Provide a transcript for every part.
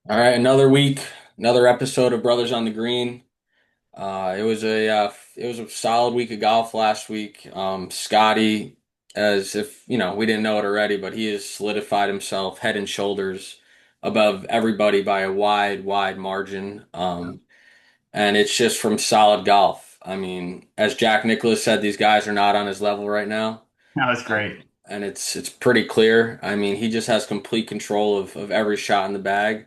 All right, another week, another episode of Brothers on the Green. It was a solid week of golf last week. Scotty, as if we didn't know it already, but he has solidified himself head and shoulders above everybody by a wide, wide margin. And it's just from solid golf. I mean, as Jack Nicklaus said, these guys are not on his level right now. That was great. And it's pretty clear. I mean, he just has complete control of every shot in the bag.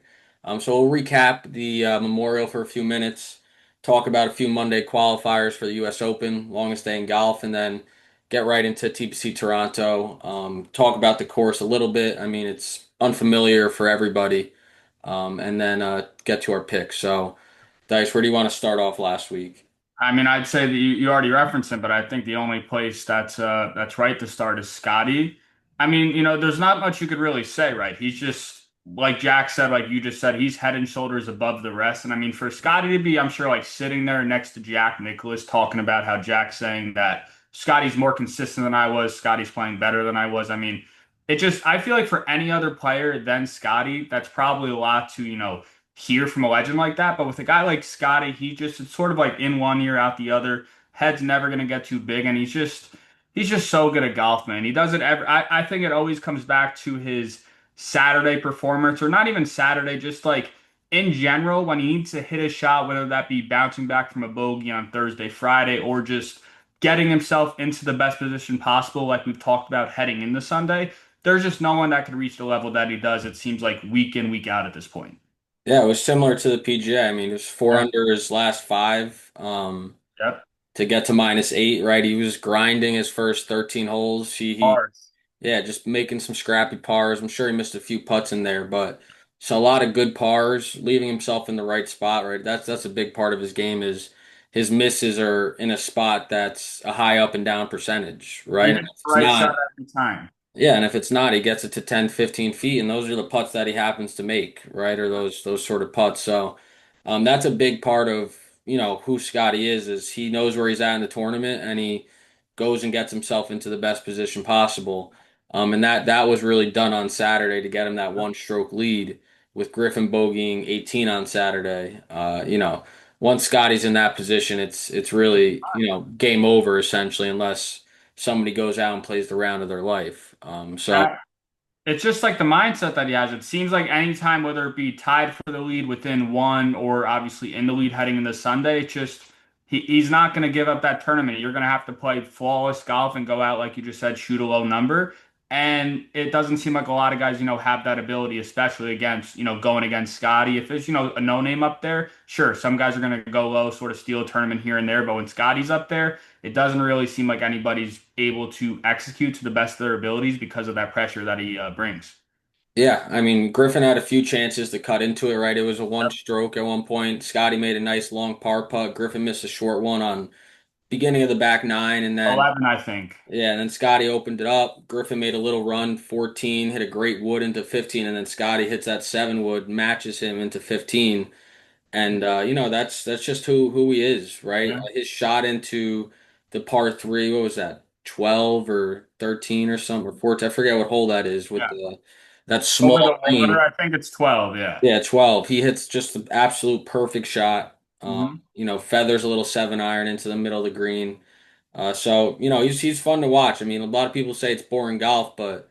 So we'll recap the Memorial for a few minutes, talk about a few Monday qualifiers for the U.S. Open, longest day in golf, and then get right into TPC Toronto. Talk about the course a little bit. I mean, it's unfamiliar for everybody, and then get to our picks. So, Dice, where do you want to start off last week? I mean, I'd say that you already referenced him, but I think the only place that's right to start is Scotty. I mean, there's not much you could really say, right? He's just like Jack said, like you just said, he's head and shoulders above the rest. And I mean, for Scotty to be, I'm sure, like sitting there next to Jack Nicklaus talking about how Jack's saying that Scotty's more consistent than I was, Scotty's playing better than I was. I mean, I feel like for any other player than Scotty, that's probably a lot to, hear from a legend like that. But with a guy like Scotty, it's sort of like in one ear, out the other. Head's never going to get too big, and he's just so good at golf, man. He does it every. I think it always comes back to his Saturday performance, or not even Saturday, just like in general when he needs to hit a shot, whether that be bouncing back from a bogey on Thursday, Friday, or just getting himself into the best position possible, like we've talked about heading into Sunday. There's just no one that could reach the level that he does. It seems like week in, week out at this point. Yeah, it was similar to the PGA. I mean, it was four Yeah. under his last five. Yep. To get to -8, right? He was grinding his first 13 holes. Ours. Yeah, just making some scrappy pars. I'm sure he missed a few putts in there, but so a lot of good pars, leaving himself in the right spot, right? That's a big part of his game is his misses are in a spot that's a high up and down percentage, He right? And hits if the it's right shot not, every time. yeah, and if it's not, he gets it to 10, 15 feet, and those are the putts that he happens to make, right? Or those sort of putts. So that's a big part of, who Scotty is he knows where he's at in the tournament and he goes and gets himself into the best position possible. And that was really done on Saturday to get him that one stroke lead with Griffin bogeying 18 on Saturday. Once Scotty's in that position, it's really, game over essentially unless somebody goes out and plays the round of their life. So Uh, It's just like the mindset that he has. It seems like anytime, whether it be tied for the lead within one or obviously in the lead heading into Sunday, it's just he's not going to give up that tournament. You're going to have to play flawless golf and go out, like you just said, shoot a low number. And it doesn't seem like a lot of guys, have that ability, especially against, going against Scotty. If there's, a no name up there, sure, some guys are going to go low, sort of steal a tournament here and there. But when Scotty's up there, it doesn't really seem like anybody's able to execute to the best of their abilities because of that pressure that he brings. yeah, I mean, Griffin had a few chances to cut into it, right? It was a one Yep. stroke at one point. Scotty made a nice long par putt. Griffin missed a short one on beginning of the back nine, and then 11, I think. yeah, and then Scotty opened it up. Griffin made a little run, 14, hit a great wood into 15, and then Scotty hits that 7 wood, matches him into 15. And that's just who he is, right? Yeah. His shot into the par three, what was that? 12 or 13 or something or 14. I forget what hole that is with Yeah. the that Over small the water, green. I think it's 12. Yeah. Yeah, 12. He hits just the absolute perfect shot. Hmm. Feathers a little 7-iron into the middle of the green. So he's fun to watch. I mean, a lot of people say it's boring golf, but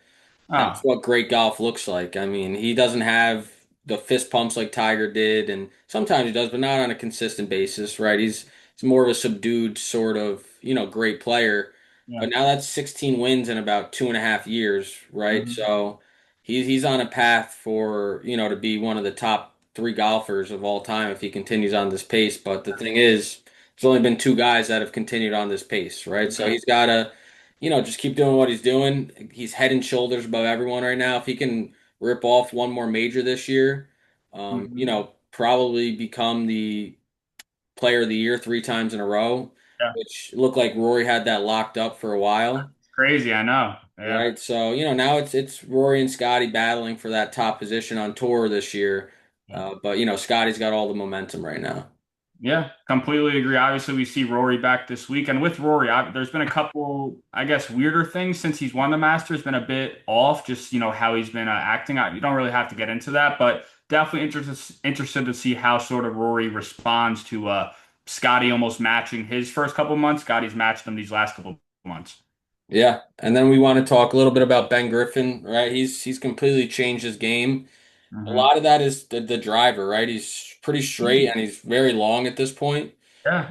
that's Oh, what great golf looks like. I mean, he doesn't have the fist pumps like Tiger did, and sometimes he does, but not on a consistent basis, right? He's more of a subdued sort of, great player. yeah. But now that's 16 wins in about 2.5 years, right? Hmm. So he's on a path for, to be one of the top three golfers of all time if he continues on this pace. But the thing is, there's only been two guys that have continued on this pace, right? So Yeah. he's got to just keep doing what he's doing. He's head and shoulders above everyone right now. If he can rip off one more major this year, Hmm. probably become the player of the year 3 times in a row, Yeah. which looked like Rory had that locked up for a while, It's crazy. I know. Yeah. right? So, now it's Rory and Scotty battling for that top position on tour this year. Yeah. But Scotty's got all the momentum right now. Yeah, completely agree. Obviously, we see Rory back this week, and with Rory, there's been a couple, I guess, weirder things since he's won the Masters. Been a bit off, just how he's been acting. You don't really have to get into that, but definitely interested to see how sort of Rory responds to Scottie almost matching his first couple months. Scottie's matched him these last couple months. Yeah, and then we want to talk a little bit about Ben Griffin, right? He's completely changed his game. A Hmm. lot of that is the driver, right? He's pretty straight and he's very long at this point. Yeah.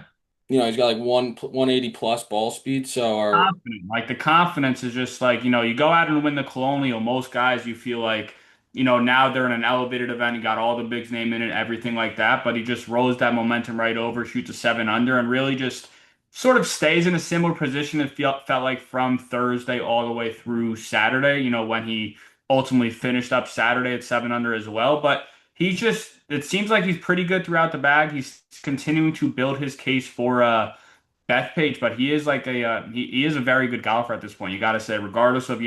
He's got like 180 plus ball speed. So our Confident. Like the confidence is just like, you go out and win the Colonial. Most guys, you feel like, now they're in an elevated event. He got all the bigs name in it, everything like that. But he just rose that momentum right over, shoots a 7 under, and really just sort of stays in a similar position. It felt like from Thursday all the way through Saturday, when he ultimately finished up Saturday at 7 under as well. But it seems like he's pretty good throughout the bag. He's continuing to build his case for, Bethpage, but he is like he is a very good golfer at this point. You got to say, regardless of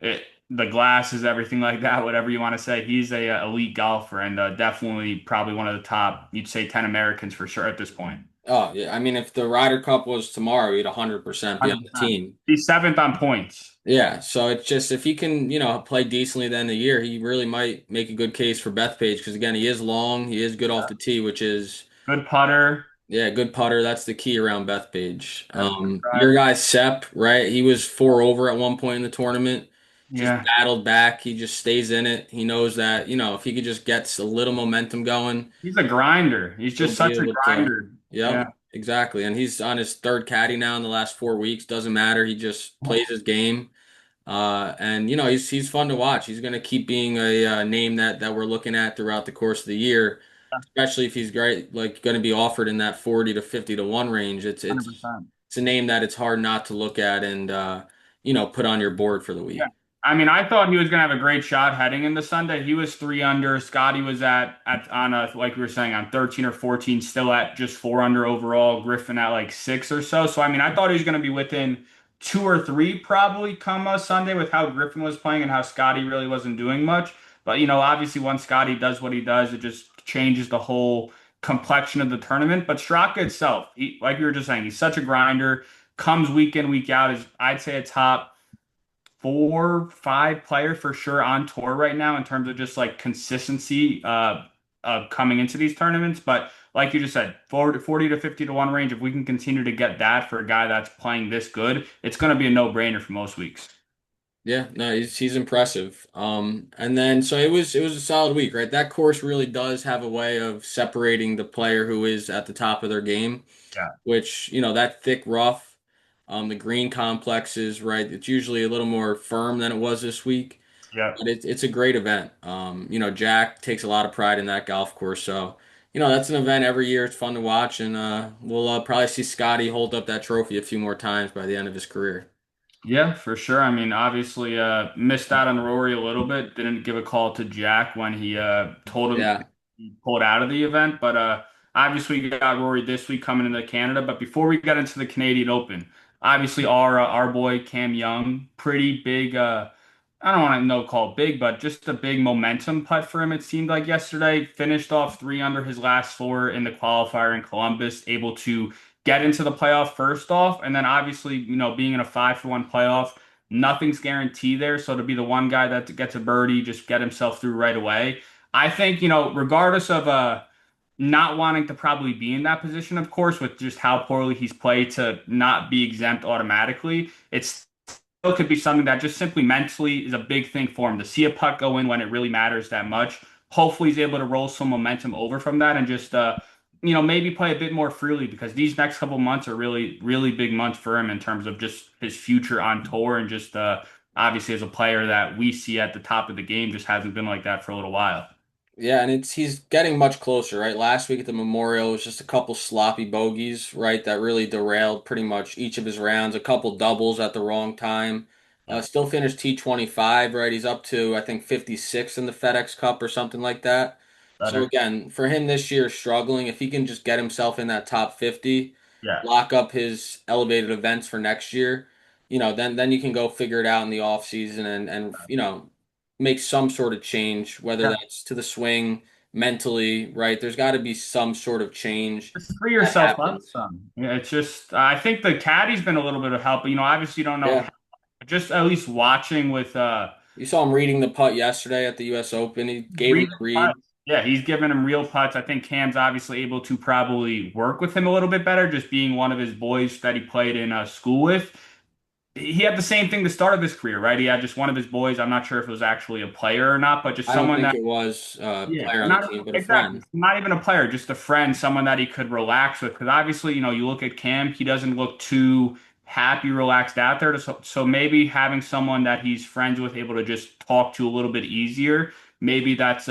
it, the glasses, everything like that, whatever you want to say, he's a elite golfer and definitely probably one of the top, you'd say 10 Americans for sure at this point. oh yeah, I mean if the Ryder Cup was tomorrow, he'd 100% be on the 100%. team. He's seventh on points. Yeah, so it's just if he can, play decently at the end of the year, he really might make a good case for Bethpage because again, he is long, he is good off the tee, which is Good putter. yeah, good putter. That's the key around Bethpage. Good Your driver. guy Sepp, right? He was four over at one point in the tournament. Just Yeah. battled back. He just stays in it. He knows that, if he could just get a little momentum going, He's a grinder. He's he'll just be such a able to. grinder. Yep, Yeah. exactly. And he's on his third caddy now in the last 4 weeks. Doesn't matter. He just plays his game. And he's fun to watch. He's going to keep being a name that we're looking at throughout the course of the year, especially if he's great, like going to be offered in that 40 to 50 to 1 range.100%. It's a name that it's hard not to look at and put on your board for the Yeah. week. I mean, I thought he was going to have a great shot heading into Sunday. He was 3 under. Scotty was at on a like we were saying on 13 or 14, still at just 4 under overall. Griffin at like 6 or so. So I mean, I thought he was going to be within 2 or 3 probably come Sunday with how Griffin was playing and how Scotty really wasn't doing much. But obviously once Scotty does what he does, it just changes the whole complexion of the tournament. But Straka itself, like you were just saying, he's such a grinder. Comes week in, week out, is I'd say a top 4, 5 player for sure on tour right now in terms of just like consistency coming into these tournaments. But like you just said, 40 to 50 to 1 range, if we can continue to get that for a guy that's playing this good, it's going to be a no-brainer for most weeks. Yeah, no, he's impressive. And then so it was a solid week, right? That course really does have a way of separating the player who is at the top of their game, Yeah. which, that thick rough, the green complexes, right? It's usually a little more firm than it was this week. Yeah. But it's a great event. Jack takes a lot of pride in that golf course. So, that's an event every year. It's fun to watch, and we'll probably see Scotty hold up that trophy a few more times by the end of his career. Yeah, for sure. I mean, obviously, missed out on Rory a little bit. Didn't give a call to Jack when he told him Yeah, he pulled out of the event. But obviously, we got Rory this week coming into Canada. But before we get into the Canadian Open, obviously, our boy Cam Young, pretty big. I don't want to know call it big, but just a big momentum putt for him. It seemed like yesterday. Finished off 3 under his last 4 in the qualifier in Columbus, able to get into the playoff first off, and then obviously, being in a 5-for-1 playoff, nothing's guaranteed there. So to be the one guy that gets a birdie, just get himself through right away. I think, regardless of not wanting to probably be in that position, of course, with just how poorly he's played to not be exempt automatically, it's still could be something that just simply mentally is a big thing for him to see a putt go in when it really matters that much. Hopefully, he's able to roll some momentum over from that and just maybe play a bit more freely because these next couple months are really, really big months for him in terms of just his future on tour and just obviously as a player that we see at the top of the game just hasn't been like that for a little while. yeah, and he's getting much closer, right? Last week at the Memorial, it was just a couple sloppy bogeys, right? That really derailed pretty much each of his rounds. A couple doubles at the wrong time. Yeah, Still finished T25, right? He's up to I think 56 in the FedEx Cup or something like that. So better. again, for him this year struggling, if he can just get himself in that top 50, Yeah. lock up his elevated events for next year, then you can go figure it out in the off season and make some sort of change, whether Yeah. that's to the swing, mentally, right? There's got to be some sort of change Just free that yourself up happens. some. Yeah, it's just I think the caddy's been a little bit of help, but obviously you don't know Yeah. how, just at least watching with You saw him reading the putt yesterday at the US Open. He gave him read the the putt. read. Yeah, he's giving him real putts. I think Cam's obviously able to probably work with him a little bit better, just being one of his boys that he played in school with. He had the same thing to start of his career, right? He had just one of his boys. I'm not sure if it was actually a player or not, but just I don't someone think that, it was a yeah, player on the not team, but a exactly, friend. not even a player, just a friend, someone that he could relax with. Because obviously, you look at Cam, he doesn't look too happy, relaxed out there. So maybe having someone that he's friends with, able to just talk to a little bit easier. Maybe that's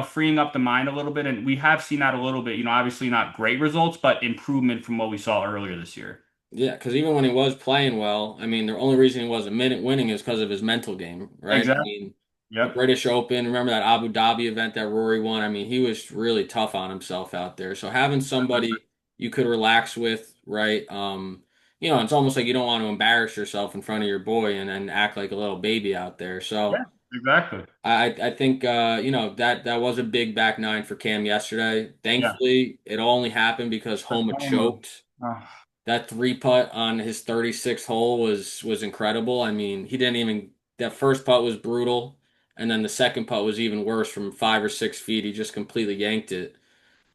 freeing up the mind a little bit, and we have seen that a little bit. Obviously not great results, but improvement from what we saw earlier this year. Yeah, because even when he was playing well, I mean, the only reason he wasn't minute winning is because of his mental game, right? I Exactly. mean, the Yep. British Open, remember that Abu Dhabi event that Rory won? I mean, he was really tough on himself out there. So having somebody you could relax with, right? It's almost like you don't want to embarrass yourself in front of your boy and then act like a little baby out there. Yeah. So Exactly. I think that was a big back nine for Cam yesterday. Yeah. Thankfully, it only happened because Homa Oklahoma. choked. Oh, That three putt on his 36th hole was incredible. I mean, he didn't even that first putt was brutal, and then the second putt was even worse from 5 or 6 feet. He just completely yanked it.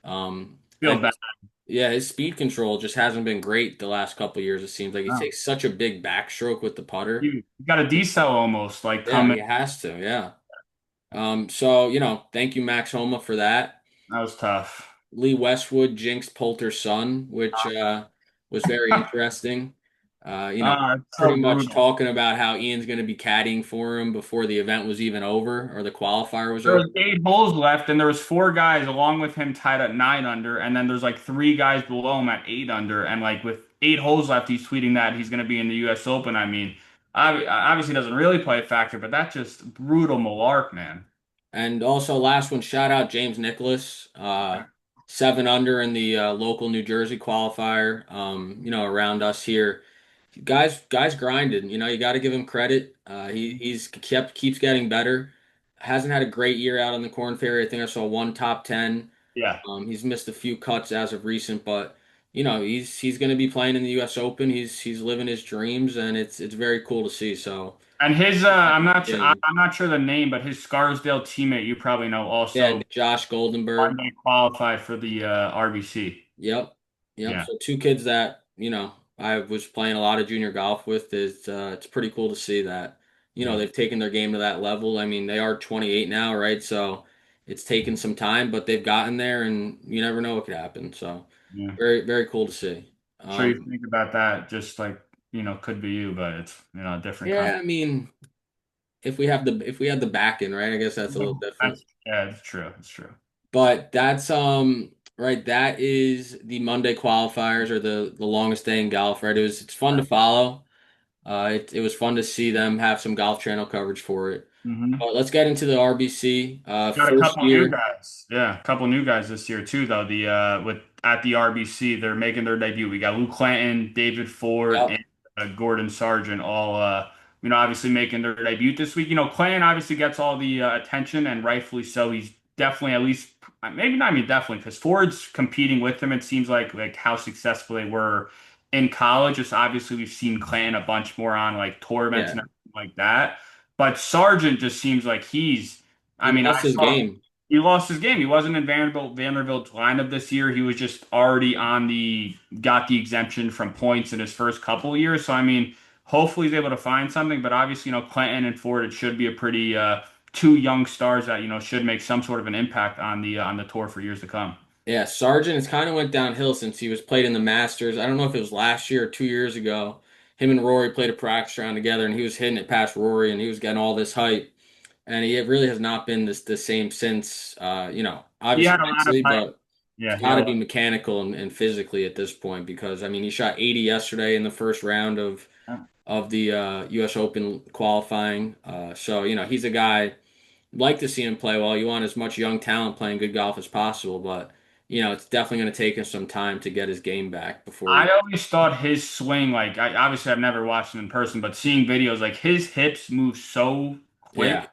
feel And bad. yeah, his speed control just hasn't been great the last couple of years. It seems like he No. takes such a big backstroke with the putter. You got a decel almost like Yeah, coming. he has to. Yeah. So thank you, Max Homa, for that. That was tough. Lee Westwood jinxed Poulter's son, which was very interesting. It's so Pretty much brutal. talking about how Ian's going to be caddying for him before the event was even over or the qualifier was There over. was 8 holes left, and there was 4 guys along with him tied at 9 under, and then there's like 3 guys below him at 8 under, and like with 8 holes left, he's tweeting that he's going to be in the U.S. Open. I mean, obviously doesn't really play a factor, but that's just brutal malark, man. And also, last one, shout out James Nicholas, 7 under in the local New Jersey qualifier. Around us here, guys grinded. You got to give him credit. He's keeps getting better. Hasn't had a great year out on the Corn Ferry. I think I saw one top 10. Yeah. He's missed a few cuts as of recent, but he's going to be playing in the U.S. Open. He's living his dreams, and it's very cool to see. So And his, yeah, I'm not sure the name, but his Scarsdale teammate, you probably know, yeah, also Josh Goldenberg. Monday qualified for the RBC. Yep. Yep. Yeah. So two kids that, I was playing a lot of junior golf with is it's pretty cool to see that, Yeah. they've taken their game to that level. I mean, they are 28 now, right? So it's taken some time, but they've gotten there and you never know what could happen. So Yeah. very, very cool to see. Sure you Um, think about that, just like, could be you, but it's, a different kind. yeah, I mean, if we have the backing, right? I guess that's a little different. Yeah, it's true. It's true. But that's right, that is the Monday qualifiers or the longest day in golf, right? It's fun to follow. It was fun to see them have some Golf Channel coverage for it. Hmm. But let's get into the RBC. Got a First couple new year. guys. Yeah, a couple new guys this year too, though. The with at the RBC, they're making their debut. We got Luke Clanton, David Ford, Yep. and Gordon Sargent all obviously making their debut this week. Clanton obviously gets all the attention, and rightfully so. He's definitely at least maybe not, I mean definitely, because Ford's competing with him. It seems like how successful they were in college. Just obviously we've seen Clanton a bunch more on like tour events and Yeah. everything like that. But Sargent just seems like I He mean, I lost his saw game. he lost his game. He wasn't in Vanderbilt's lineup this year. He was just already got the exemption from points in his first couple of years. So I mean, hopefully he's able to find something. But obviously, Clanton and Ford, it should be a pretty two young stars that should make some sort of an impact on the tour for years to come. Yeah, Sargent has kind of went downhill since he was played in the Masters. I don't know if it was last year or 2 years ago. Him and Rory played a practice round together, and he was hitting it past Rory, and he was getting all this hype. And he really has not been the same since. He Obviously had a lot of mentally, hype. but Yeah, it's he got had a to be lot. mechanical and physically at this point because I mean he shot 80 yesterday in the first round of the U.S. Open qualifying. So he's a guy like to see him play well. You want as much young talent playing good golf as possible, but it's definitely going to take him some time to get his game back before I he. always thought his swing, like obviously I've never watched him in person, but seeing videos, like his hips move so Yeah, quick. it's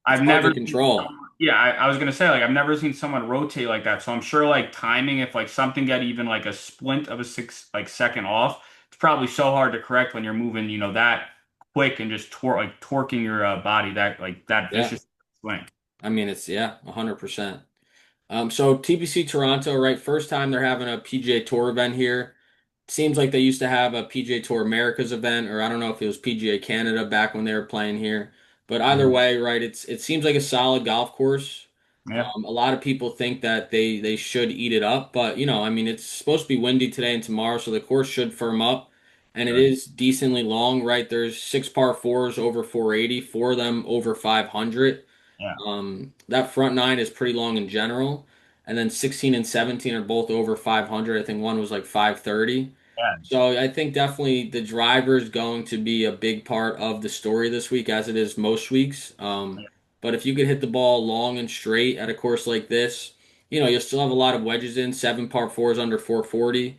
I've hard to never seen control. someone, yeah, I was gonna say like I've never seen someone rotate like that. So I'm sure like timing, if like something got even like a splint of a six like second off, it's probably so hard to correct when you're moving, that quick and just torquing your body that like that Yeah, vicious swing. I mean it's yeah, 100%. So TPC Toronto, right? First time they're having a PGA Tour event here. Seems like they used to have a PGA Tour Americas event, or I don't know if it was PGA Canada back when they were playing here. But either Mhm. way, right? It seems like a solid golf course. Yeah, A lot of people think that they should eat it up, but I mean, it's supposed to be windy today and tomorrow, so the course should firm up, and it good. is decently long, right? There's six par fours over 480, four of them over 500. Yeah, That front nine is pretty long in general, and then 16 and 17 are both over 500. I think one was like 530. yeah, So I think definitely the driver is going to be a big part of the story this week, as it is most weeks. But if you could hit the ball long and straight at a course like this, you'll still have a lot of wedges in, seven par fours under 440,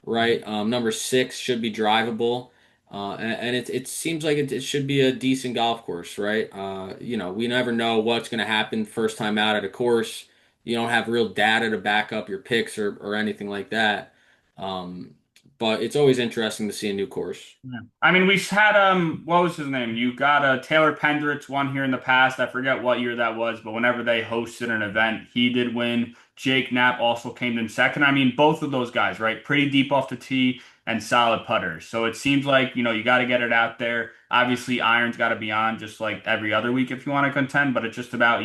right? Number six should be drivable. And it seems like it should be a decent golf course, right? We never know what's going to happen first time out at a course. You don't have real data to back up your picks or anything like that. Um, but it's always interesting to see a new course. yeah. I mean, we've had what was his name? You got Taylor Pendrick's won here in the past. I forget what year that was, but whenever they hosted an event, he did win. Jake Knapp also came in second. I mean, both of those guys, right? Pretty deep off the tee and solid putters. So it seems like, you got to get it out there. Obviously, iron's got to be on just like every other week if you want to contend, but it's just about,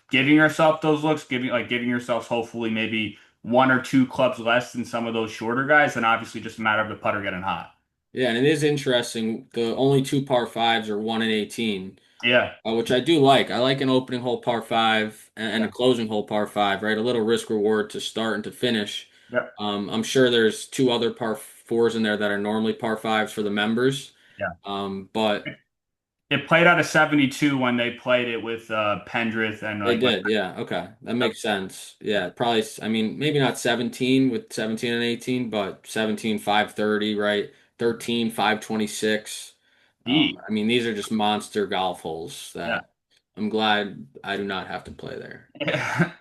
giving yourself those looks, giving yourself hopefully maybe one or two clubs less than some of those shorter guys, and obviously just a matter of the putter getting hot. Yeah, and it is interesting. The only two par fives are 1 and 18, Yeah. which I do like. I like an opening hole par five and a Yeah. closing hole par five, right? A little risk reward to start and to finish. Yeah. I'm sure there's two other par fours in there that are normally par fives for the members. Yeah. But It played out of 72 when they played it with Pendrith and they like when did, yeah. Okay, that makes sense. Yeah, probably. I mean, maybe not 17 with 17 and 18, but 17 530, right? 13 526. E. I mean, these are just monster golf holes Yeah. that I'm glad I do not have to play there. Yeah.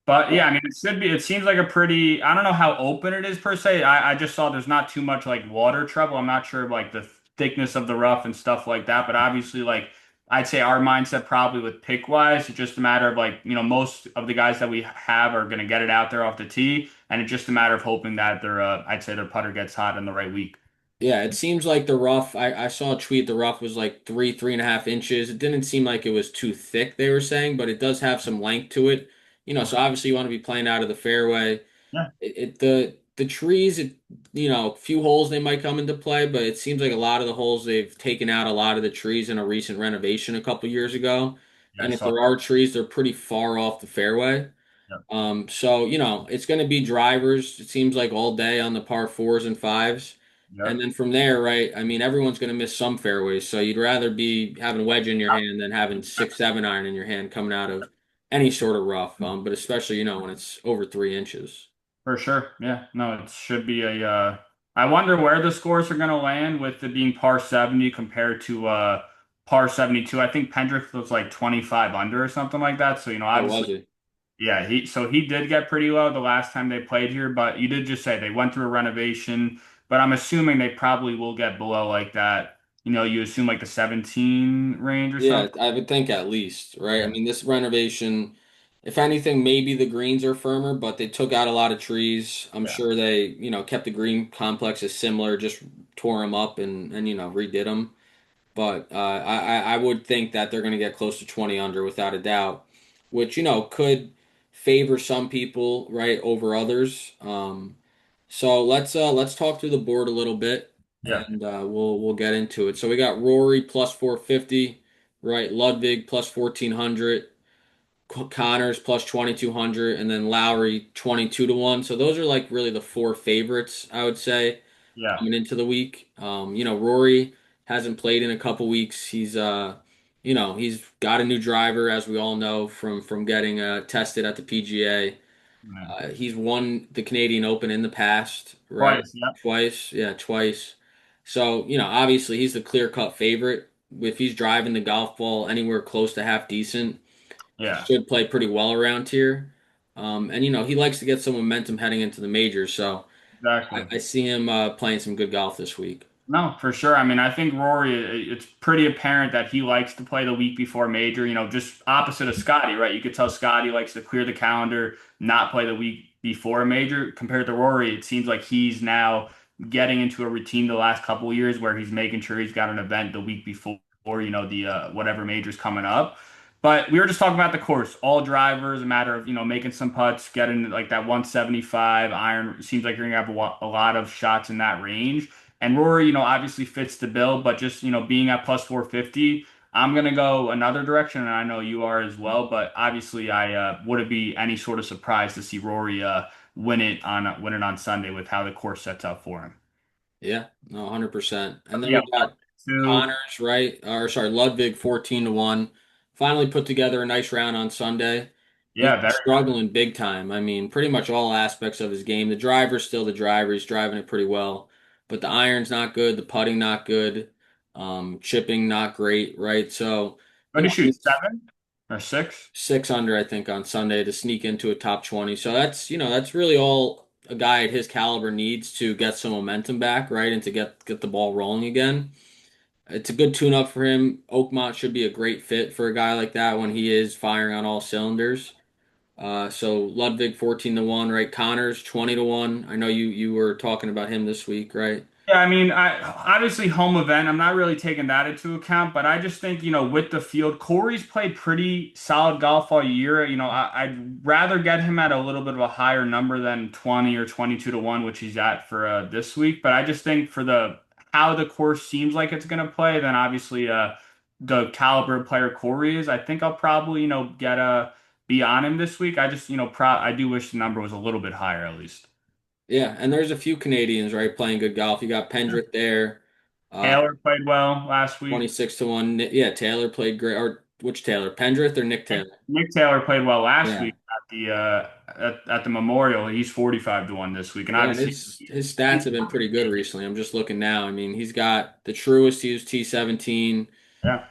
But yeah, I mean, it should be. It seems like a pretty. I don't know how open it is per se. I just saw there's not too much like water trouble. I'm not sure like the thickness of the rough and stuff like that. But obviously, like I'd say our mindset probably with pick wise, it's just a matter of like most of the guys that we have are gonna get it out there off the tee, and it's just a matter of hoping that their I'd say their putter gets hot in the right week. Yeah, it seems like the rough. I saw a tweet. The rough was like 3.5 inches. It didn't seem like it was too thick, they were saying, but it does have some length to it. So Okay. obviously you want to be playing out of the fairway. Yeah. The trees, a few holes they might come into play, but it seems like a lot of the holes they've taken out a lot of the trees in a recent renovation a couple years ago. Yeah. I And if saw. there are trees, they're pretty far off the fairway. Yeah. So it's going to be drivers, it seems like all day on the par fours and fives. And Yep. then from there, right? I mean, everyone's going to miss some fairways. So you'd rather be having a wedge in your hand than having six, 7 iron in your hand coming out of any sort of rough. But especially, when it's over 3 inches. For sure. Yeah. No, it should be a I wonder where the scores are gonna land with it being par 70 compared to par 72. I think Pendrick was like 25 under or something like that. So, Oh, obviously was it? yeah, he did get pretty low the last time they played here, but you did just say they went through a renovation, but I'm assuming they probably will get below like that. You assume like the 17 range or Yeah, something. I would think at least, right? I Yeah. mean, this renovation, if anything, maybe the greens are firmer, but they took out a lot of trees. I'm Yeah. sure they, kept the green complexes similar, just tore them up and redid them. But I would think that they're going to get close to 20 under without a doubt, which could favor some people right over others. So let's talk through the board a little bit, Yeah. and we'll get into it. So we got Rory plus 450, right? Ludwig plus 1400, Connors plus 2200, and then Lowry 22 to 1. So those are like really the four favorites, I would say, Yeah. coming into the week. Rory hasn't played in a couple weeks. He's got a new driver, as we all know from getting tested at the PGA. Yeah. He's won the Canadian Open in the past, right? Twice. Yeah. Twice, yeah, twice. So, obviously he's the clear-cut favorite. If he's driving the golf ball anywhere close to half decent, he Yeah. should play pretty well around here. And he likes to get some momentum heading into the majors, so Exactly. I see him playing some good golf this week. No, for sure. I mean, I think Rory, it's pretty apparent that he likes to play the week before major, just opposite of Scottie, right? You could tell Scottie likes to clear the calendar, not play the week before a major. Compared to Rory, it seems like he's now getting into a routine the last couple of years where he's making sure he's got an event the week before, the whatever major's coming up. But we were just talking about the course, all drivers, a matter of, making some putts, getting like that 175 iron. Seems like you're gonna have a lot of shots in that range. And Rory, obviously fits the bill, but just, being at plus 450, I'm going to go another direction, and I know you are as well. But obviously, I wouldn't be any sort of surprise to see Rory win it on Sunday with how the course sets up for him. Yeah, no, 100%. And then Yeah, we got two. Connors, right? Or sorry, Ludwig 14-1. Finally put together a nice round on Sunday. He's Yeah, been very. struggling big time. I mean, pretty much all aspects of his game. The driver's still the driver. He's driving it pretty well. But the iron's not good, the putting not good, chipping not great, right? So, What did he shoot? he's 7 or 6? 6 under, I think, on Sunday to sneak into a top 20. So that's really all a guy at his caliber needs to get some momentum back, right? And to get the ball rolling again. It's a good tune up for him. Oakmont should be a great fit for a guy like that when he is firing on all cylinders. So Ludwig 14-1, right? Connors 20-1. I know you were talking about him this week, right? Yeah, I mean, I obviously home event. I'm not really taking that into account, but I just think, with the field, Corey's played pretty solid golf all year. I'd rather get him at a little bit of a higher number than 20 or 22 to 1, which he's at for this week. But I just think for the how the course seems like it's going to play, then obviously the caliber of player Corey is, I think I'll probably, get be on him this week. I just, I do wish the number was a little bit higher at least. Yeah, and there's a few Canadians, right, playing good golf. You got Pendrith there, uh, Taylor played well last week. 26-1. Yeah, Taylor played great. Or which Taylor? Pendrith or Nick Taylor? Nick Taylor played well last Yeah. week at the Memorial. He's 45 to 1 this week, and Yeah, and obviously his stats have been pretty good recently. I'm just looking now. I mean, he's got the truest. He was T17. yeah,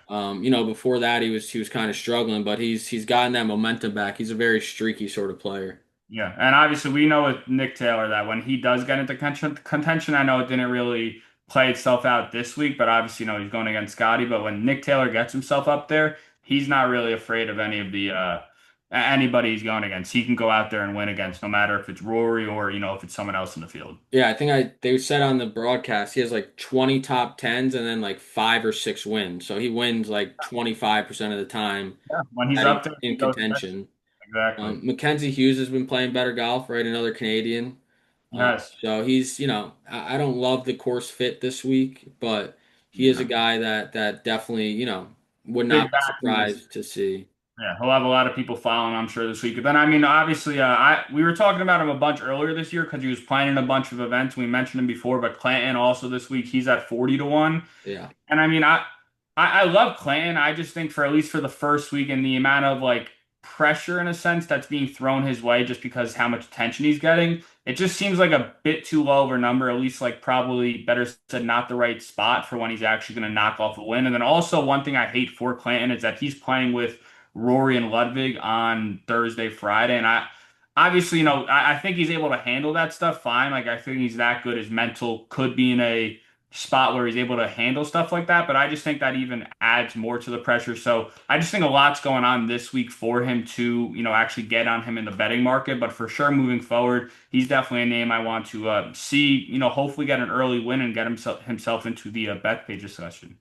Before that he was kind of struggling, but he's gotten that momentum back. He's a very streaky sort of player. yeah, and obviously we know with Nick Taylor that when he does get into contention, I know it didn't really play itself out this week, but obviously he's going against Scotty. But when Nick Taylor gets himself up there, he's not really afraid of any of the anybody he's going against. He can go out there and win against, no matter if it's Rory or if it's someone else in the field. Yeah, I think they said on the broadcast he has like 20 top tens and then like 5 or 6 wins. So he wins like 25% of the time Yeah, when he's that up he's there, he in goes nuts. contention. Exactly. Mackenzie Hughes has been playing better golf, right? Another Canadian. Yes. So he's, I don't love the course fit this week, but he is a guy that definitely, would Big not be backing this. surprised to see. Yeah, he'll have a lot of people following, I'm sure, this week. But then, I mean, obviously, we were talking about him a bunch earlier this year because he was playing in a bunch of events. We mentioned him before, but Clanton also this week, he's at 40 to 1. Yeah. And I mean, I love Clanton. I just think for at least for the first week and the amount of like pressure in a sense that's being thrown his way just because how much attention he's getting, it just seems like a bit too low of a number, at least like probably better said, not the right spot for when he's actually going to knock off a win. And then also one thing I hate for Clanton is that he's playing with Rory and Ludwig on Thursday, Friday, and I obviously, I think he's able to handle that stuff fine. Like I think he's that good. His mental could be in a spot where he's able to handle stuff like that. But I just think that even adds more to the pressure. So I just think a lot's going on this week for him to, actually get on him in the betting market. But for sure, moving forward, he's definitely a name I want to see, hopefully get an early win and get himself into the bet page discussion.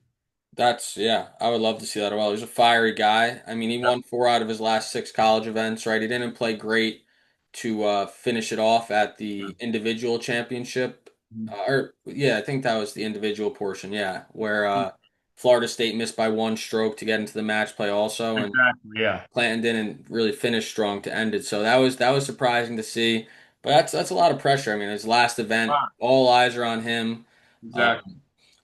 Yeah, I would love to see that as well. He's a fiery guy. I mean, he Yep. won 4 out of his last 6 college events, right? He didn't play great to finish it off at the individual championship. Or yeah, I think that was the individual portion, yeah, where Florida State missed by 1 stroke to get into the match play also, and Exactly. Yeah. Clanton didn't really finish strong to end it. So that was surprising to see. But that's a lot of pressure. I mean, his last event, Wow. all eyes are on him. Exactly.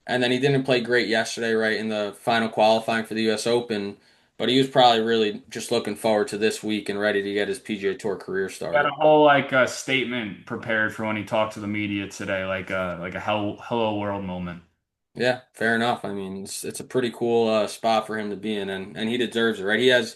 And then he didn't play great yesterday, right, in the final qualifying for the U.S. Open. But he was probably really just looking forward to this week and ready to get his PGA Tour career Got started. a whole like statement prepared for when he talked to the media today, like a hello world moment. Yeah, fair enough. I mean, it's a pretty cool spot for him to be in, and he deserves it, right? He has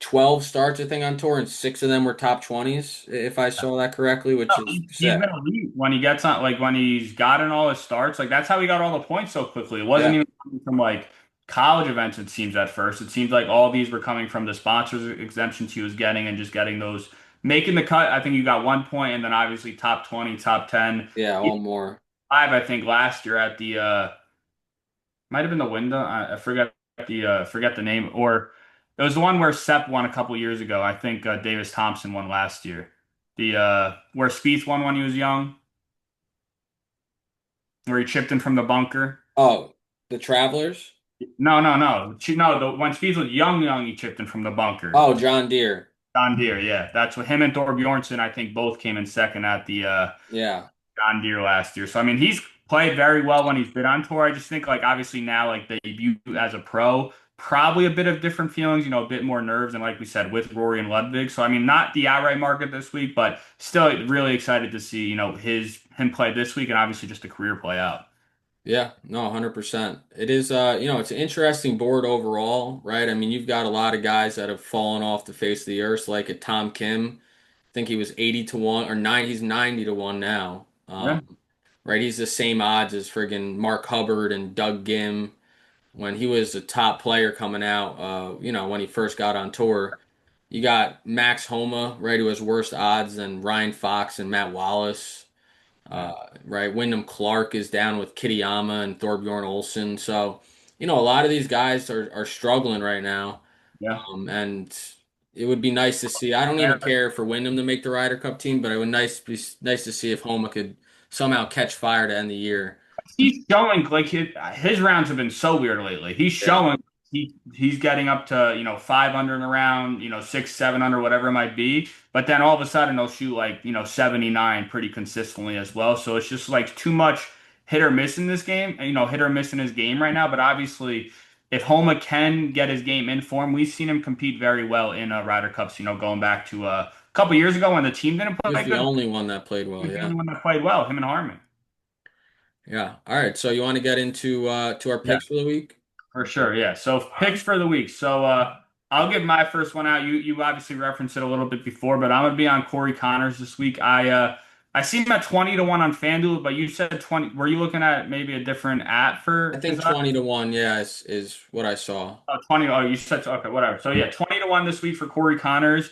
12 starts, I think, on tour, and six of them were top 20s, if I saw that correctly, No, which is he's been sick. elite when he gets on, like when he's gotten all his starts. Like that's how he got all the points so quickly. It wasn't Yeah. even coming from like college events, it seems at first. It seems like all these were coming from the sponsors exemptions he was getting and just getting those, making the cut. I think you got 1 point, and then obviously top 20, top 10. Yeah, He all had more. five, I think, last year at the might have been the window. I forget the name, or it was the one where Sepp won a couple years ago. I think Davis Thompson won last year. The where Spieth won when he was young, where he chipped in from the bunker. Oh, the Travelers? No, no, no, no. When Spieth was young, he chipped in from the bunker. Oh, John Deere. John Deere, yeah, that's what him and Thor Bjornsson, I think, both came in second at the Yeah. John Deere last year. So I mean, he's played very well when he's been on tour. I just think like obviously now like the debut as a pro, probably a bit of different feelings, a bit more nerves, and like we said with Rory and Ludwig. So I mean, not the outright market this week, but still really excited to see his him play this week, and obviously just a career play out. Yeah, no, 100%. It is, it's an interesting board overall, right? I mean, you've got a lot of guys that have fallen off the face of the earth, like a Tom Kim. I think he was 80 to 1 or nine, he's 90 to 1 now. Yeah, Right? He's the same odds as friggin' Mark Hubbard and Doug Gim when he was a top player coming out, when he first got on tour. You got Max Homa, right, who has worse odds than Ryan Fox and Matt Wallace. yeah, Right, Wyndham Clark is down with Kitayama and Thorbjorn Olsen. So, a lot of these guys are struggling right now. yeah. And it would be nice to see. I don't even care for Wyndham to make the Ryder Cup team, but it would nice to see if Homa could somehow catch fire to end the year. He's showing like his rounds have been so weird lately. He's Yeah. showing he's getting up to 5 under in a round, 6, 7 under, whatever it might be. But then all of a sudden he'll shoot like 79 pretty consistently as well. So it's just like too much hit or miss in this game. Hit or miss in his game right now. But obviously, if Homa can get his game in form, we've seen him compete very well in Ryder Cups. Going back to a couple years ago when the team didn't He was play the good. only one that played He well, was the yeah. only one that played well. Him and Harmon. Yeah. All right. So you want to get into to our Yeah. picks for the week? For sure, yeah. So picks for the week. So I'll give my first one out. You obviously referenced it a little bit before, but I'm gonna be on Corey Connors this week. I see him at 20 to 1 on FanDuel, but you said 20. Were you looking at maybe a different app I for his think odds? 20 to 1, yeah, is what I saw. Oh, 20. Oh, you said okay, whatever. So yeah, 20 to 1 this week for Corey Connors.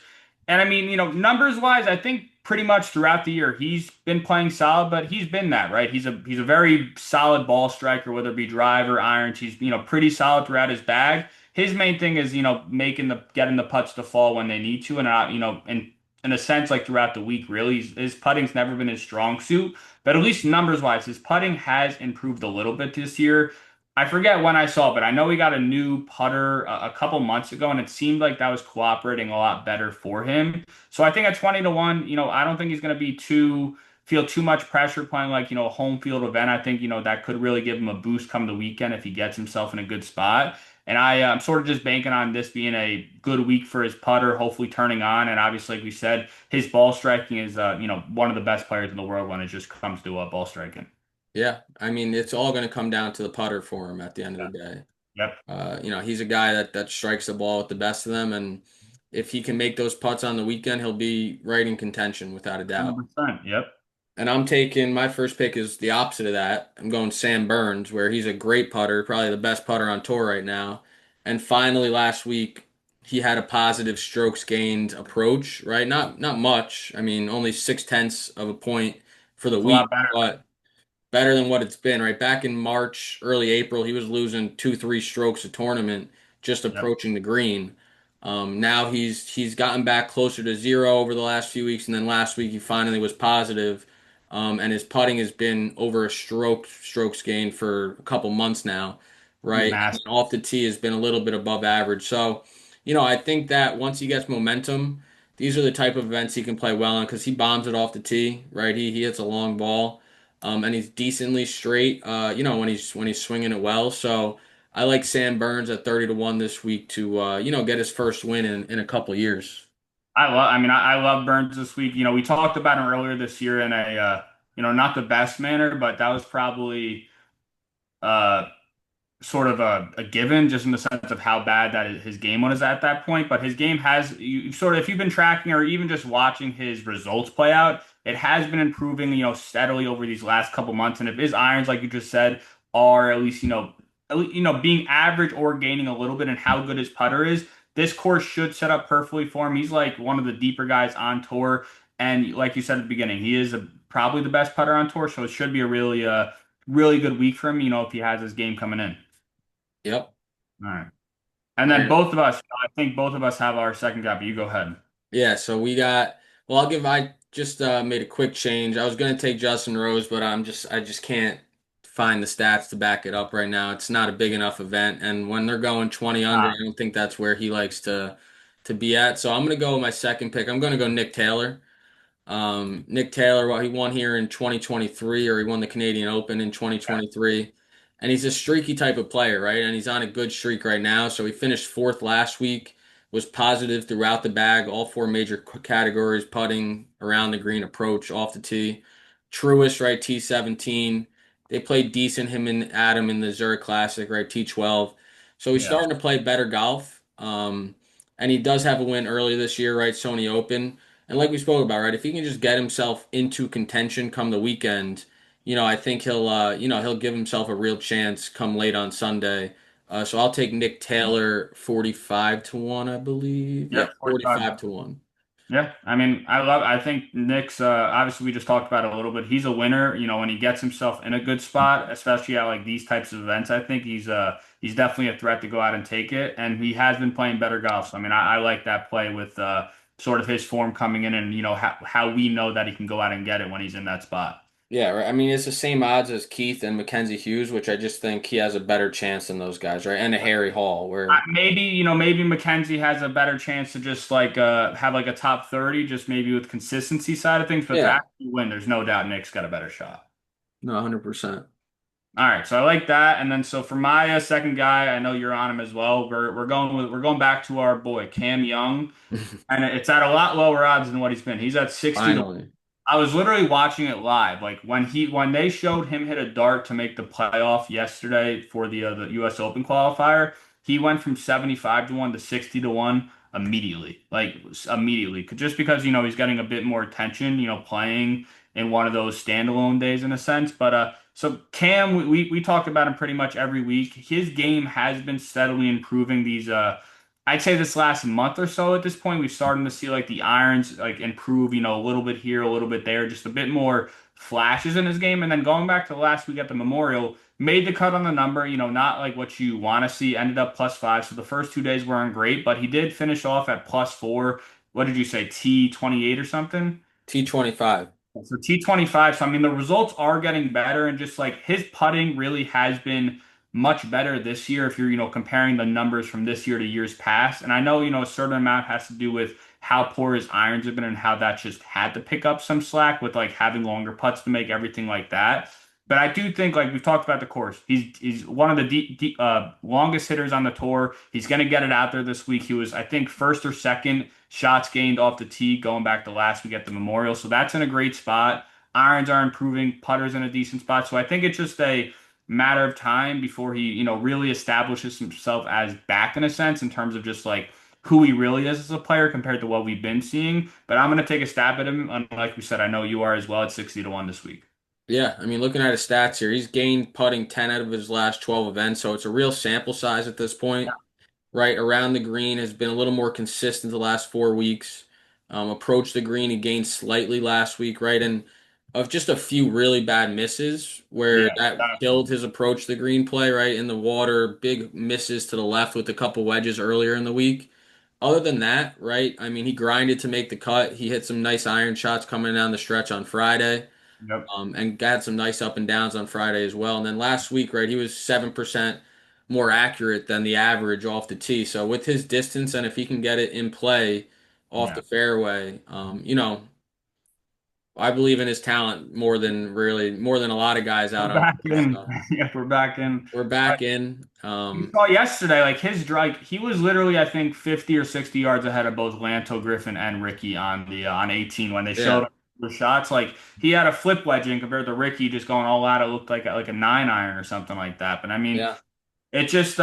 And I mean, numbers wise, I think pretty much throughout the year he's been playing solid, but he's been that, right? He's a very solid ball striker, whether it be drive or irons. He's, pretty solid throughout his bag. His main thing is, getting the putts to fall when they need to, and in a sense, like throughout the week, really, his putting's never been his strong suit. But at least numbers wise, his putting has improved a little bit this year. I forget when I saw, but I know he got a new putter a couple months ago, and it seemed like that was cooperating a lot better for him. So I think at 20 to 1, I don't think he's going to be feel too much pressure playing like, a home field event. I think, that could really give him a boost come the weekend if he gets himself in a good spot. And I'm sort of just banking on this being a good week for his putter, hopefully turning on. And obviously, like we said, his ball striking is, one of the best players in the world when it just comes to ball striking. Yeah. I mean, it's all going to come down to the putter for him at the end of the day. Yep. He's a guy that strikes the ball with the best of them, and if he can make those putts on the weekend, he'll be right in contention without a doubt. 100%. Yep. And I'm taking my first pick is the opposite of that. I'm going Sam Burns, where he's a great putter, probably the best putter on tour right now. And finally, last week, he had a positive strokes gained approach, right? Not much. I mean, only 6/10 of a point for the It's a week, lot better. but better than what it's been, right? Back in March, early April, he was losing 2, 3 strokes a tournament just Yep. approaching the green. Now he's gotten back closer to zero over the last few weeks, and then last week he finally was positive. And his putting has been over a strokes gained for a couple months now, He's right? And massive. off the tee has been a little bit above average. So, I think that once he gets momentum, these are the type of events he can play well on because he bombs it off the tee, right? He hits a long ball, and he's decently straight. When he's swinging it well. So I like Sam Burns at 30 to 1 this week to get his first win in a couple years. I mean, I love Burns this week. We talked about him earlier this year in not the best manner, but that was probably uh sort of a given, just in the sense of how bad that his game was at that point. But his game has you sort of, if you've been tracking or even just watching his results play out, it has been improving, steadily over these last couple months. And if his irons, like you just said, are at least being average or gaining a little bit in how good his putter is, this course should set up perfectly for him. He's like one of the deeper guys on tour, and like you said at the beginning, he is probably the best putter on tour. So it should be a really good week for him. If he has his game coming in. Yep. All right. And All then right. both of us, I think both of us have our second guy, but you go ahead. Yeah, so I just made a quick change. I was gonna take Justin Rose, but I just can't find the stats to back it up right now. It's not a big enough event, and when they're going 20 under, I Ah, don't think that's where he likes to be at. So I'm gonna go with my second pick. I'm gonna go Nick Taylor. Nick Taylor, well, he won here in 2023, or he won the Canadian Open in 2023. And he's a streaky type of player, right? And he's on a good streak right now. So he finished fourth last week, was positive throughout the bag, all four major categories: putting, around the green, approach, off the tee. Truist, right? T17. They played decent, him and Adam in the Zurich Classic, right? T12. So he's yeah. starting to play better golf. And he does have a win early this year, right? Sony Open. And like we spoke about, right, if he can just get himself into contention come the weekend, I think he'll give himself a real chance come late on Sunday. So I'll take Nick Taylor 45 to 1, I believe. Yeah, Yep, 45. 45 to 1. Yeah, I mean, I think Nick's obviously we just talked about it a little bit. He's a winner, when he gets himself in a good spot, especially at like these types of events. I think he's definitely a threat to go out and take it, and he has been playing better golf. So I mean, I like that play with sort of his form coming in, and how we know that he can go out and get it when he's in that spot. Yeah, right. I mean, it's the same odds as Keith and Mackenzie Hughes, which I just think he has a better chance than those guys, right? And a Harry Hall, where Maybe Mackenzie has a better chance to just like have like a top 30, just maybe with consistency side of things, but to yeah, actually win, there's no doubt Nick's got a better shot. no, 100%. All right, so I like that, and then so for my second guy, I know you're on him as well. We're going back to our boy Cam Young, and it's at a lot lower odds than what he's been. He's at 60 to. Finally. I was literally watching it live, like when they showed him hit a dart to make the playoff yesterday for the U.S. Open qualifier. He went from 75 to 1 to 60 to 1 immediately, like immediately, just because he's getting a bit more attention, playing in one of those standalone days in a sense. But so Cam, we talk about him pretty much every week. His game has been steadily improving these. I'd say this last month or so at this point, we've started to see like the irons like improve, a little bit here, a little bit there, just a bit more flashes in his game. And then going back to last week at the Memorial, made the cut on the number, not like what you want to see, ended up +5. So the first 2 days weren't great, but he did finish off at +4. What did you say, T28 or something? T25. So T25. So I mean, the results are getting better, and just like his putting really has been much better this year. If you're, comparing the numbers from this year to years past, and I know, a certain amount has to do with how poor his irons have been and how that just had to pick up some slack with like having longer putts to make everything like that. But I do think, like we've talked about the course, he's one of the longest hitters on the tour. He's going to get it out there this week. He was, I think, first or second shots gained off the tee going back to last week at the Memorial. So that's in a great spot. Irons are improving, putters in a decent spot. So I think it's just a matter of time before he, really establishes himself as back in a sense in terms of just like who he really is as a player compared to what we've been seeing. But I'm going to take a stab at him. And like we said, I know you are as well at 60 to 1 this week. Yeah, I mean, looking at his stats here, he's gained putting 10 out of his last 12 events, so it's a real sample size at this point. Right around the green has been a little more consistent the last 4 weeks. Approached the green, he gained slightly last week, right? And of just a few really bad misses where Yeah, that killed his approach the green play, right? In the water, big misses to the left with a couple wedges earlier in the week. Other than that, right? I mean, he grinded to make the cut. He hit some nice iron shots coming down the stretch on Friday. yep. And got some nice up and downs on Friday as well. And then last week, right, he was 7% more accurate than the average off the tee. So with his distance and if he can get it in play off Yeah. the fairway, I believe in his talent more than a lot of guys We're out on back tour. in. So Yep, we're back in. we're back in. You saw yesterday, like his drive, he was literally, I think, 50 or 60 yards ahead of both Lanto, Griffin, and Ricky on the on 18 when they showed Yeah, him the shots. Like he had a flip wedge in compared to Ricky just going all out. It looked like a 9 iron or something like that. But I mean, yeah. It just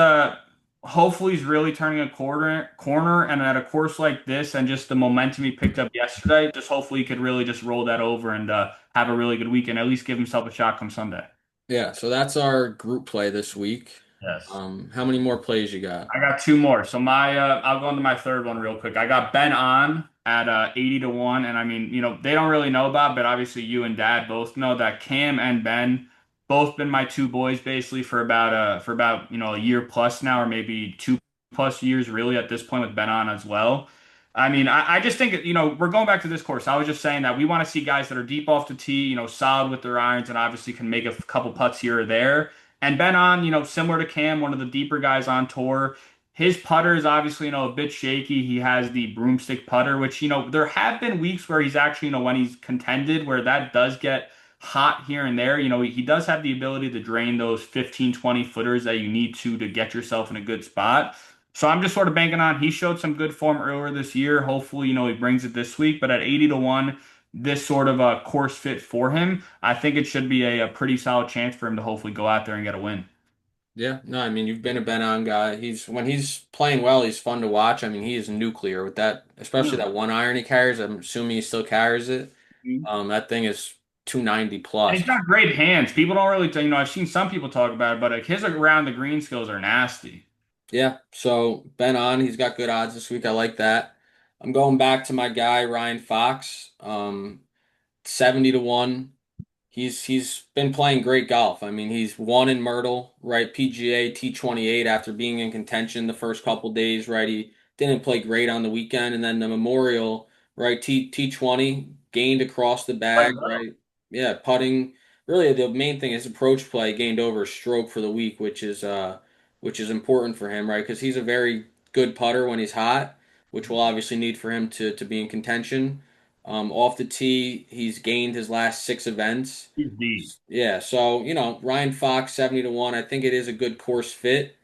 hopefully he's really turning a corner and at a course like this and just the momentum he picked up yesterday, just hopefully he could really just roll that over and have a really good weekend, at least give himself a shot come Sunday. Yeah, so that's our group play this week. Yes. How many more plays you got? I got two more. So my I'll go into my third one real quick. I got Ben on at 80 to 1. And I mean, they don't really know about, but obviously you and Dad both know that Cam and Ben both been my two boys basically for about a year plus now, or maybe 2+ years really at this point with Ben on as well. I mean, I just think we're going back to this course. I was just saying that we want to see guys that are deep off the tee, solid with their irons and obviously can make a couple putts here or there. And Ben on, similar to Cam, one of the deeper guys on tour. His putter is obviously, a bit shaky. He has the broomstick putter, which, there have been weeks where he's actually, when he's contended, where that does get hot here and there. He does have the ability to drain those 15, 20 footers that you need to get yourself in a good spot. So I'm just sort of banking on he showed some good form earlier this year. Hopefully, he brings it this week. But at 80 to 1, this sort of a course fit for him, I think it should be a pretty solid chance for him to hopefully go out there and get a win. Yeah, no, I mean you've been a Ben on guy. He's when he's playing well, he's fun to watch. I mean, he is nuclear with that, especially Really? that one iron he carries. I'm assuming he still carries it. Mhm. That thing is 290 And he's plus. got great hands. People don't really, I've seen some people talk about it, but like his around the green skills are nasty. Yeah, so Ben on, he's got good odds this week. I like that. I'm going back to my guy Ryan Fox. 70 to 1. He's been playing great golf. I mean, he's won in Myrtle, right? PGA T28 after being in contention the first couple days, right? He didn't play great on the weekend, and then the Memorial, right? T20 gained across the Like, bag, right? Yeah, putting. Really, the main thing is approach play gained over a stroke for the week, which is important for him, right? Because he's a very good putter when he's hot, which we'll obviously need for him to be in contention. Off the tee, he's gained his last six events. he's deep. Yeah, so Ryan Fox 70 to 1. I think it is a good course fit.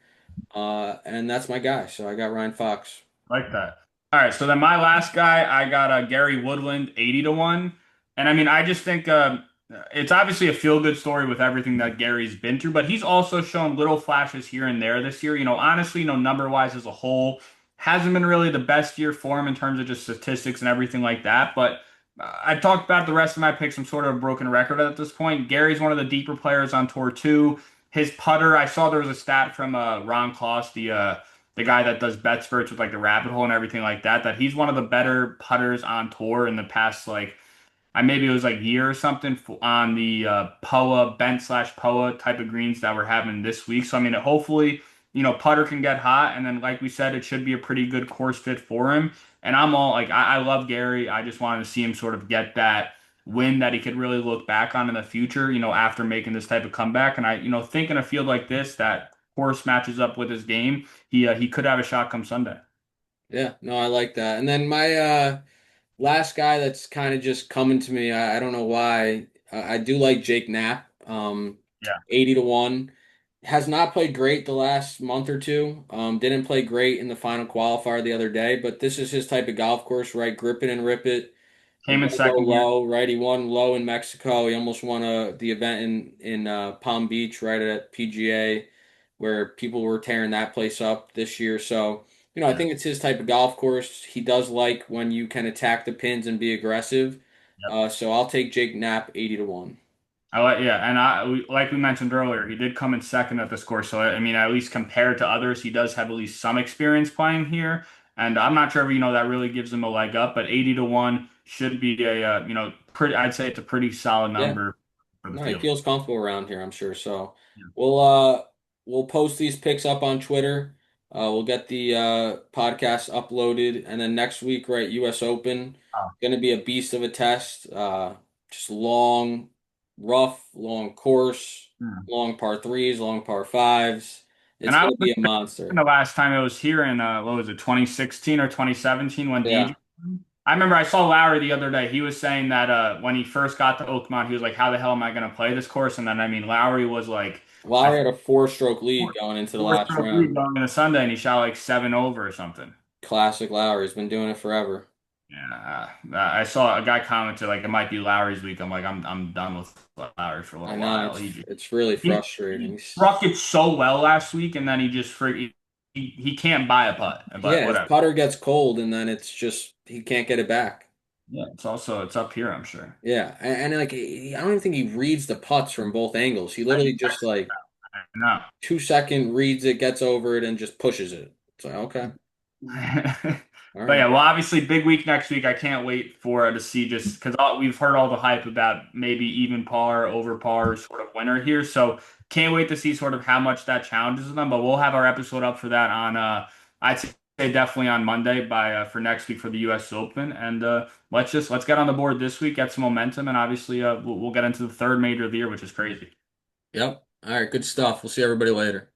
And that's my guy. So I got Ryan Fox. Like that. All right, so then my last guy, I got Gary Woodland, 80 to 1. And I mean, I just think it's obviously a feel-good story with everything that Gary's been through, but he's also shown little flashes here and there this year. Honestly, number-wise as a whole, hasn't been really the best year for him in terms of just statistics and everything like that. But I talked about the rest of my picks. I'm sort of a broken record at this point. Gary's one of the deeper players on tour too. His putter, I saw there was a stat from Ron Kloss, the guy that does bet spurts with like the rabbit hole and everything like that, that he's one of the better putters on tour in the past, like I maybe it was like year or something on the POA bent slash POA type of greens that we're having this week. So I mean, hopefully, putter can get hot, and then like we said, it should be a pretty good course fit for him. And I'm all like, I love Gary. I just wanted to see him sort of get that win that he could really look back on in the future, after making this type of comeback. And I, think in a field like this that course matches up with his game, he could have a shot come Sunday. Yeah, no, I like that. And then my last guy that's kind of just coming to me, I don't know why. I do like Jake Knapp, Yeah. 80 to 1. Has not played great the last month or two. Didn't play great in the final qualifier the other day, but this is his type of golf course, right? Grip it and rip it. Came in Go second here. low, right? He won low in Mexico. He almost won the event in Palm Beach, right at PGA, where people were tearing that place up this year. So, I Yeah. think it's his type of golf course. He does like when you can attack the pins and be aggressive. Yep. So I'll take Jake Knapp 80 to 1. Yeah, and like we mentioned earlier, he did come in second at this course. So I mean, at least compared to others, he does have at least some experience playing here. And I'm not sure if that really gives him a leg up, but 80 to 1 should be a pretty. I'd say it's a pretty solid Yeah. number for the No, he field. feels comfortable around here, I'm sure. So Yeah. we'll uh we'll post these pics up on Twitter. We'll get the podcast uploaded, and then next week, right, US Open, Oh. gonna be a beast of a test. Just long, rough, long course, Hmm. long par threes, long par fives. And It's I gonna was be a thinking monster. the last time I was here in what was it, 2016 or 2017 when DJ. Yeah. I remember I saw Lowry the other day. He was saying that when he first got to Oakmont, he was like, "How the hell am I going to play this course?" And then I mean, Lowry was like, I Lowry think had a four-stroke lead four, going into the last four-stroke lead round. going into Sunday, and he shot like seven over or something. Classic Lowry. He's been doing it forever. Yeah, I saw a guy commented like it might be Lowry's week. I'm like, I'm done with Lowry for a I little know while. it's it's really frustrating. He struck it so well last week, and then he just he can't buy a putt. But Yeah, his whatever. putter gets cold and then it's just he can't get it back. Yeah, it's up here, I'm sure. Yeah, and like I don't even think he reads the putts from both angles. He I, literally just like I know. 2 second reads it, gets over it, and just pushes it. It's like okay, all But right. yeah, well, obviously, big week next week. I can't wait for to see just because we've heard all the hype about maybe even par, over par sort of winner here. So can't wait to see sort of how much that challenges them. But we'll have our episode up for that on I'd say definitely on Monday by for next week for the U.S. Open. And let's get on the board this week, get some momentum, and obviously we'll get into the third major of the year, which is crazy. Yep. All right, good stuff. We'll see everybody later.